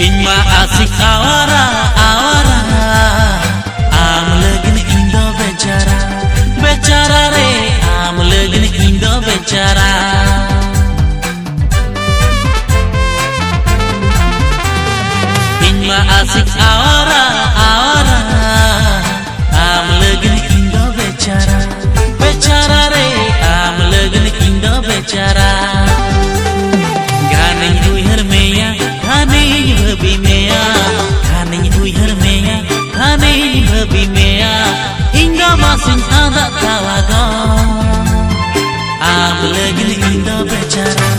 Inma asik awara awara am lagin indo becara becara re am lagin indo becara Inma asik awara awara am lagin indo becara becara re am lagin indo becara Gane uyhar meya Gane bhabi meya Gane uyhar meya Gane bhabi meya Inga masin ada tawaga Am lagin indo becara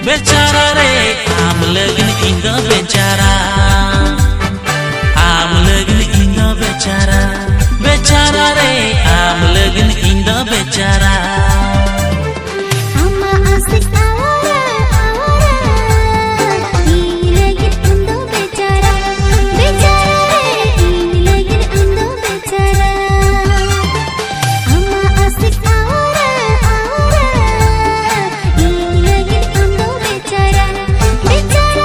becara re am lagin indo becara Am lagin indo becara becara re am lagin indo becara बेचारा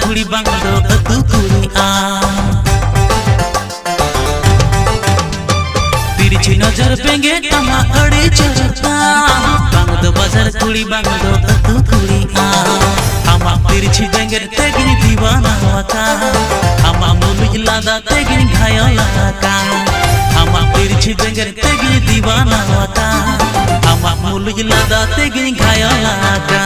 कुड़ी बांग दो अतु कुड़ी आ तिरछी नजर पेंगे तमा अड़ी चरता बांग दो बाजार कुड़ी बांग दो अतु कुड़ी आ आमा तिरछी बेंगे तेगिनी दीवाना वाका आमा मुलुज लादा तेगिनी घायला का आमा तिरछी बेंगे तेगिनी दीवाना वाका आमा मुलुज लादा तेगिनी घायला का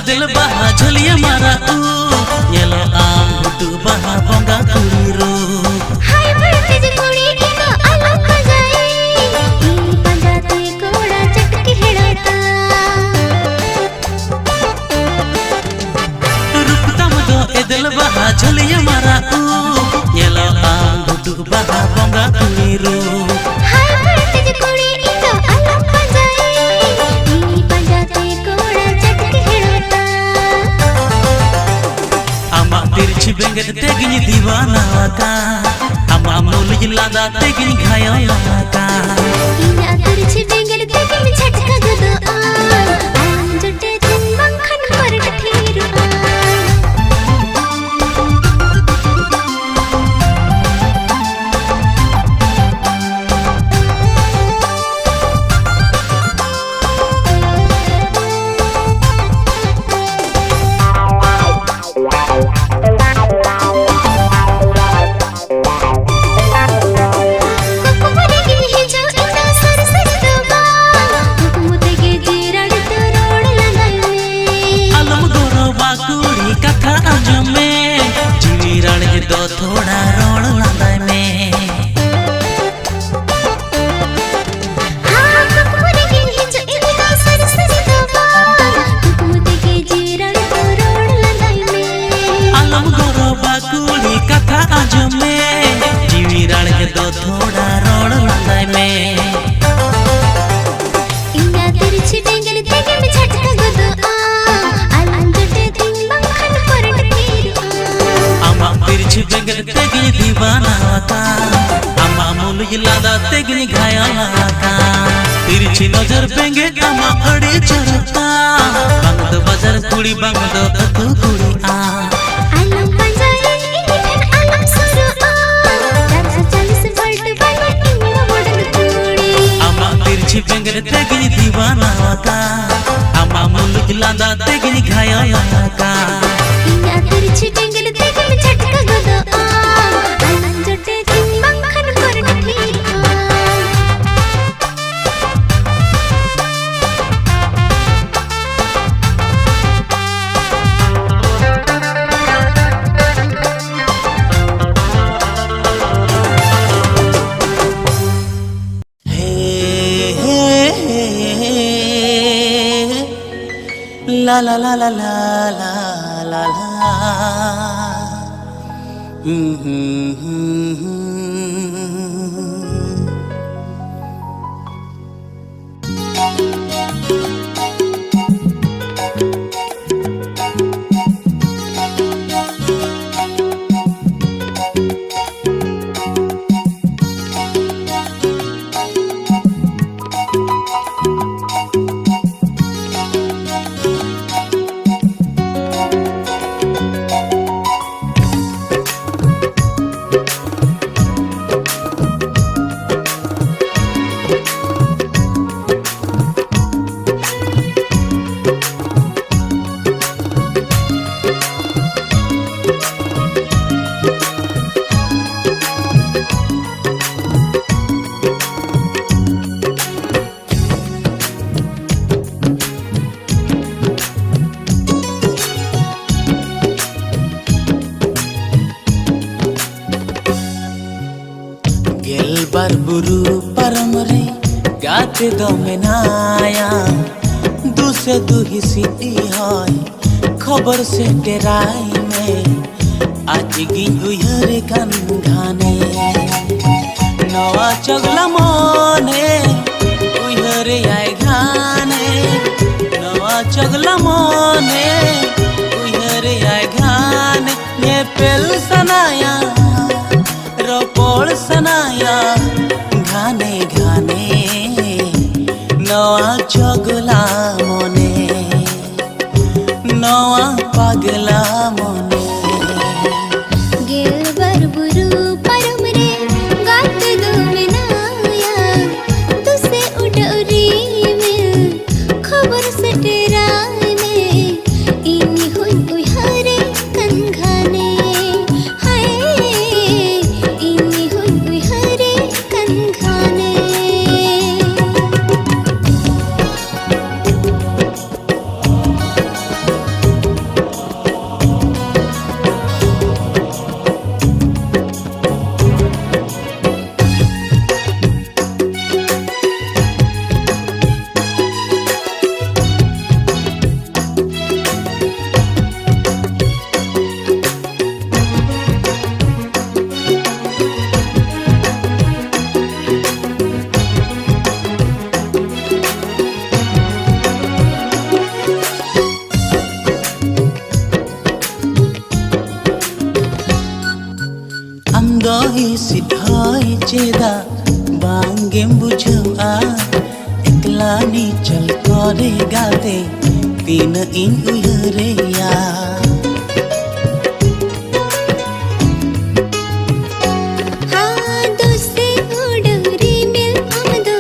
दिल बहा झलिया मारा येलो आम बुटु बहा बोंगा कुरीरो हाय भरते जे कुड़ी इनो अलग खजाए ई पंजाते कोड़ा चटके हेड़ाता रुपतम दो ए दिल बहा झलिया मारा येलो आम बुटु बहा बोंगा कुरीरो हाय भरते जे कुड़ी इनो अलग खजाए ई पंजाते कोड़ा चटके हेड़ाता तिरछी बेंगे तेगिनी दीवाना का आमा मुलुज लादा तेगिनी घायला का इना तिरछी बेंगे तेगिनी झटका गदो आम जटे दिन बंखन परट थीरु दो थोड़ा रोड लादा में हाँ कुकुरे के हिंचो इतना सर सर दबा कुकुरे के जीरण तो रोड लादा में अलम गोरो बाकुड़ी कथा आजो में जीवी राण के दो थोड़ा रोड लादा में इना तिरछी बेंगल तेगे में झटका गदो अलम जटे दिन बंखन परट थीरु आमा तिरछी बेंगे तेगिनी दीवाना का आमा मुलुज लादा तेगिनी घायला का तिरछी नजर बेंगे आमा अड़ी चरता बांग दो बाजार कुड़ी बांग दो अतु कुड़ी आ अलम पंजाए इनिठन अलम सुरु 440 वोल्ट वाला इनो मॉडल कुड़ी आमा तिरछी बेंगे तेगिनी दीवाना का आमा मुलुज लादा तेगिनी घायला का इना तिरछी बेंगल तेगे में झटका गदो अलम जटे दिन बंखन परट थीरु ला ला ला ला ला ला ला ला बुरु परम रे गाते दमे नाया दुसे दुही सिटी हाय खबर से डेराई में आज गिन उयहरे कान घाने नवा चगला मोने उयहरे आय घाने नवा चगला मोने उयहरे आय घाने ने पेल सनाया रोपोल सनाया घाने घाने नवा चगला मोने नवा पगला मोने गेलबर बुरु परम रे गाते दमे नाया तुसे उडोरी में खबर से डेराई में इनी हुई उयहरे कान घाने हाय इनी हुई उयहरे कान घाने amdo hisit hoy cheda bangem bujhawa ekla ni chal kore gate tin in uyare ya हाँ दोस्ते उडोरी मिल आमदो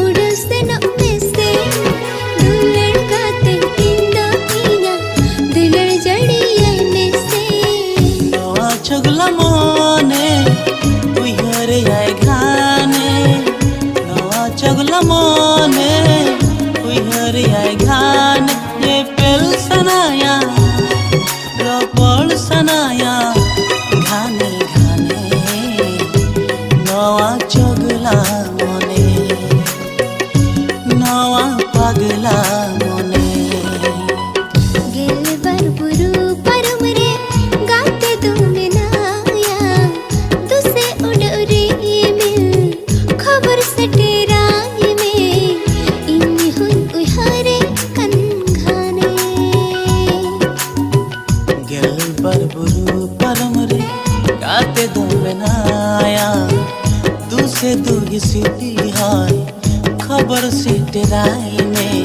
उडोसे न उमेसे दुलड़ गाते इंदा इना दुलड़ जड़िया में से नवा चगला मोने उयहरे आय घाने नवा चगला मोने उयहरे आय घाने ये पेल सनाया रोपल सनाया घाने घाने नवा चगला मोने नवा पगला मोने गेलबर बुरु परम रे गाते दमे नाया तुसे उडोरी में खबर से डेराई में इनी हुई उयहरे कान घाने गेलबर बुरु परम रे गाते दमे नाया दुसे दुही सिटी हाय खबर से डेराई में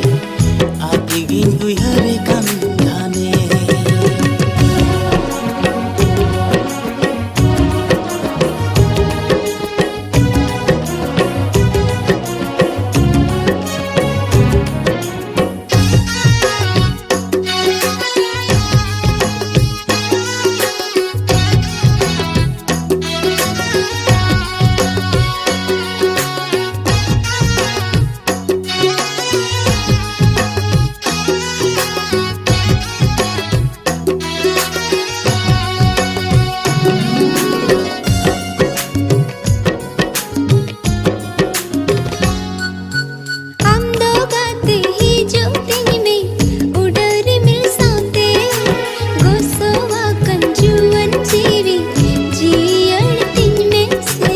आगे गिन उयहरे कान घाने आमदो गाते ही जो दिन में उडोरी मिल साते गोसोवा कंजुअन जीवी जियड़ दिन में से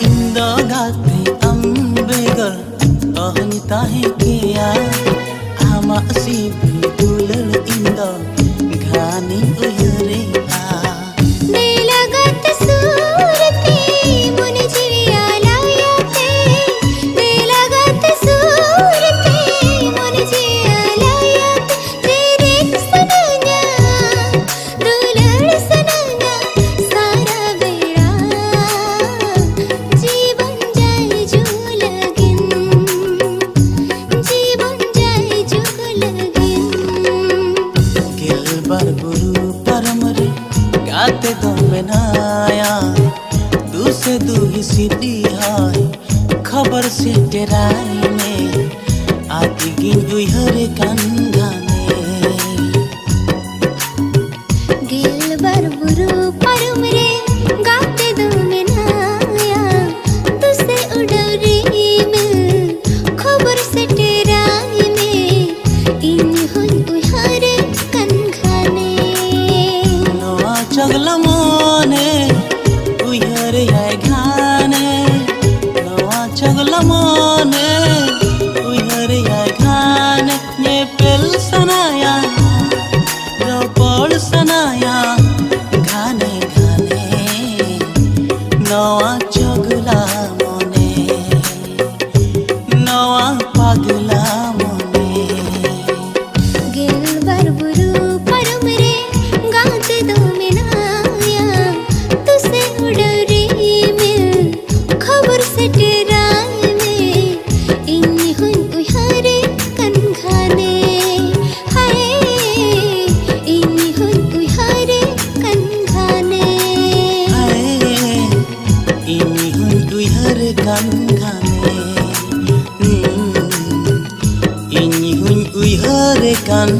इंदो गाते अम्बेगर अहनिता है किया आमा सिबी दुलड़ इंदो घानी उयहरे आ नेला गाते सूरते मुन जीविया लायाते नेला गाते सूरते मुन जीविया लायाते तेरे सनया दुलड़ सनया सारा बेड़ा जीवन जाए जो लगिन जीवन जाए जो लगिन गेलबर बुरु परम रे गाते दमे नाया दुसे दुही सिटी हाय खबर से डेराई में आगे गिन उयहरे कान घाने गेलबर la mone uihare ya gane nyepel sanaya ropol sanaya gane gane noa chogla mone noa pagla mone गेल बरबरू परम रे गाते दो मिनाया तुसे उड़री मिल खबर से डराए में इन्हीं हुन उहारे कन खाने हाय इन्हीं हुन उहारे कन खाने हाय इन्हीं हुन उहारे कन खाने इन्हीं हुन उहारे कन